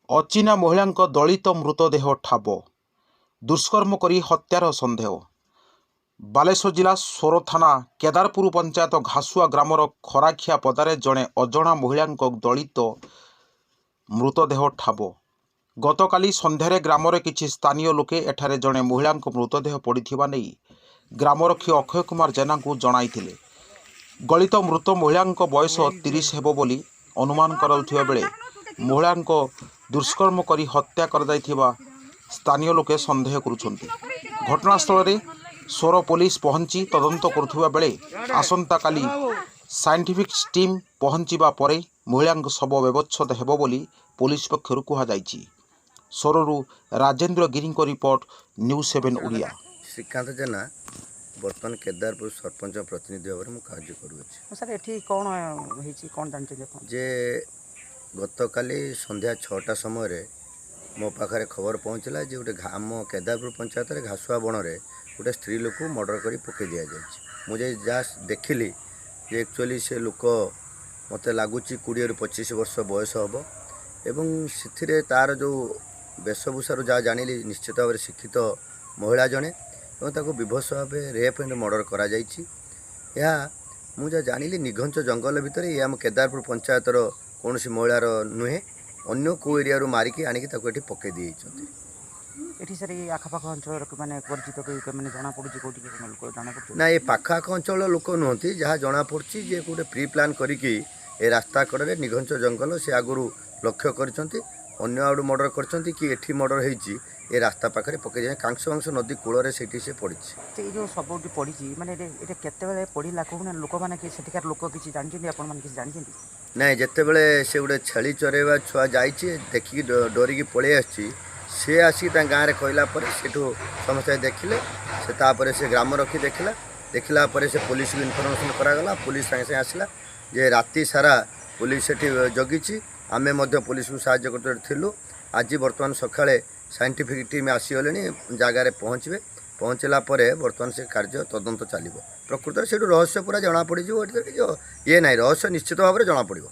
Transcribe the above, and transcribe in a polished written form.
ଅଚିହ୍ନା ମହିଳାଙ୍କ ଦଳିତ ମୃତଦେହ ଠାବ। ଦୁଷ୍କର୍ମ କରି ହତ୍ୟାର ସନ୍ଦେହ। ବାଲେଶ୍ୱର ଜିଲ୍ଲା ସୋର ଥାନା କେଦାରପୁର ପଞ୍ଚାୟତ ଘାସୁଆ ଗ୍ରାମର ଖରାଖିଆ ପଦାରେ ଜଣେ ଅଜଣା ମହିଳାଙ୍କ ଦଳିତ ମୃତଦେହ ଠାବ। ଗତକାଲି ସନ୍ଧ୍ୟାରେ ଗ୍ରାମର କିଛି ସ୍ଥାନୀୟ ଲୋକେ ଏଠାରେ ଜଣେ ମହିଳାଙ୍କ ମୃତଦେହ ପଡ଼ିଥିବା ନେଇ ଗ୍ରାମରକ୍ଷୀ ଅକ୍ଷୟ କୁମାର ଜେନାଙ୍କୁ ଜଣାଇଥିଲେ। ଗଳିତ ମୃତ ମହିଳାଙ୍କ ବୟସ 30 ହେବ ବୋଲି ଅନୁମାନ କରାଯାଉଥିବା ବେଳେ ମହିଳାଙ୍କ ଦୁଷ୍କର୍ମ କରି ହତ୍ୟା କରାଯାଇଥିବା ସ୍ଥାନୀୟ ଲୋକେ ସନ୍ଦେହ କରୁଛନ୍ତି। ଘଟଣାସ୍ଥଳରେ ସୋର ପୋଲିସ ପହଞ୍ଚି ତଦନ୍ତ କରୁଥିବା ବେଳେ ଆସନ୍ତାକାଲି ସାଇଣ୍ଟିଫିକ୍ ଟିମ୍ ପହଞ୍ଚିବା ପରେ ମହିଳାଙ୍କ ଶବ ବ୍ୟବଚ୍ଛେଦ ହେବ ବୋଲି ପୋଲିସ ପକ୍ଷରୁ କୁହାଯାଇଛି। ସୋରରୁ ରାଜେନ୍ଦ୍ର ଗିରିଙ୍କ ରିପୋର୍ଟ, ନ୍ୟୁଜ୍7 ଓଡ଼ିଆ। ଶ୍ରୀକାନ୍ତ ଜେନା ବର୍ତ୍ତମାନ କେଦାରପୁର ସରପଞ୍ଚ ପ୍ରତିନିଧି ଭାବରେ ମୁଁ କାର୍ଯ୍ୟ କରୁଅଛି। ସାର୍ ଏଠି କ'ଣ ହେଇଛି, କ'ଣ ଜାଣିଛନ୍ତି ଆପଣ? ଯେ ଗତକାଲି ସନ୍ଧ୍ୟା 6ଟା ସମୟରେ ମୋ ପାଖରେ ଖବର ପହଞ୍ଚିଲା ଯେ ଗୋଟେ ଆମ କେଦାରପୁର ପଞ୍ଚାୟତରେ ଘାସୁଆ ବଣରେ ଗୋଟେ ସ୍ତ୍ରୀ ଲୋକକୁ ମର୍ଡ଼ର କରି ପକାଇ ଦିଆଯାଇଛି। ମୁଁ ଯାଇ ଯାହା ଦେଖିଲି ଯେ ଆକ୍ଚୁଆଲି ସେ ଲୋକ ମୋତେ ଲାଗୁଛି 20ରୁ 25 ବର୍ଷ ବୟସ ହେବ ଏବଂ ସେଥିରେ ତା'ର ଯେଉଁ ବେଶଭୂଷାରୁ ଯାହା ଜାଣିଲି ନିଶ୍ଚିତ ଭାବରେ ଶିକ୍ଷିତ ମହିଳା ଜଣେ ଏବଂ ତାକୁ ବିଭତ୍ସ ଭାବେ ରେପ୍ ଆଣ୍ଡ ମର୍ଡ଼ର କରାଯାଇଛି। ଏହା ମୁଁ ଯାହା ଜାଣିଲି ନିଘଞ୍ଚ ଜଙ୍ଗଲ ଭିତରେ ଇଏ ଆମ କେଦାରପୁର ପଞ୍ଚାୟତର କୌଣସି ମହିଳାର ନୁହେଁ, ଅନ୍ୟ କେଉଁ ଏରିଆରୁ ମାରିକି ଆଣିକି ତାକୁ ଏଠି ପକାଇ ଦେଇଛନ୍ତି। ଏଠି ସାର୍ ଏଇ ଆଖପାଖ ଅଞ୍ଚଳର ମାନେ ପରିଚିତ ମାନେ ଜଣାପଡ଼ୁଛି କେଉଁଠି ଲୋକ ଜଣାପଡ଼ୁଛି? ନା, ଏ ପାଖ ଆଖ ଅଞ୍ଚଳର ଲୋକ ନୁହନ୍ତି। ଯାହା ଜଣାପଡ଼ୁଛି ଯେ ଗୋଟେ ପ୍ରି ପ୍ଲାନ୍ କରିକି ଏ ରାସ୍ତା କଡ଼ରେ ନିଘଞ୍ଚ ଜଙ୍ଗଲ ସେ ଆଗରୁ ଲକ୍ଷ୍ୟ କରିଛନ୍ତି, ଅନ୍ୟ ଆଡ଼ୁ ମର୍ଡ଼ର କରିଛନ୍ତି କି ଏଠି ମର୍ଡ଼ର ହେଇଛି ଏ ରାସ୍ତା ପାଖରେ ପକାଇ ଦିଆଯାଇଛି। କାଂଶବାଂଶ ନଦୀ କୂଳରେ ସେଇଠି ସେ ପଡ଼ିଛି। ଏଇ ଯେଉଁ ଶବଟି ପଡ଼ିଛି ମାନେ ଏଇଟା କେତେବେଳେ ପଡ଼ିଲା, କେଉଁ ଲୋକମାନେ ସେଠିକାର ଲୋକ କିଛି ଜାଣିଛନ୍ତି, ଆପଣମାନେ କିଛି ଜାଣିଛନ୍ତି? ନାଇଁ, ଯେତେବେଳେ ସେ ଗୋଟେ ଛେଳି ଚରାଇବା ଛୁଆ ଯାଇଛି ଦେଖିକି ଡରିକି ପଳେଇ ଆସିଛି, ସେ ଆସିକି ତାଙ୍କ ଗାଁରେ କହିଲା ପରେ ସେଠୁ ସମସ୍ତେ ଦେଖିଲେ। ସେ ତାପରେ ସେ ଗ୍ରାମରକ୍ଷୀ ଦେଖିଲା ପରେ ସେ ପୋଲିସକୁ ଇନଫର୍ମେସନ୍ କରାଗଲା। ପୋଲିସ ସାଙ୍ଗେ ସାଙ୍ଗେ ଆସିଲା ଯେ ରାତି ସାରା ପୋଲିସ ସେଠି ଜଗିଛି। ଆମେ ମଧ୍ୟ ପୋଲିସକୁ ସାହାଯ୍ୟ କରୁଥିଲୁ ଥିଲୁ। ଆଜି ବର୍ତ୍ତମାନ ସକାଳେ ସାଇଣ୍ଟିଫିକ୍ ଟିମ୍ ଆସିଗଲେଣି, ଜାଗାରେ ପହଞ୍ଚିଲା ପରେ ବର୍ତ୍ତମାନ ସେ କାର୍ଯ୍ୟ ତଦନ୍ତ ଚାଲିବ। ପ୍ରକୃତରେ ସେଇଠୁ ରହସ୍ୟ ପୁରା ଜଣାପଡ଼ିଯିବ। ଇଏ ନାହିଁ, ରହସ୍ୟ ନିଶ୍ଚିତ ଭାବରେ ଜଣାପଡ଼ିବ।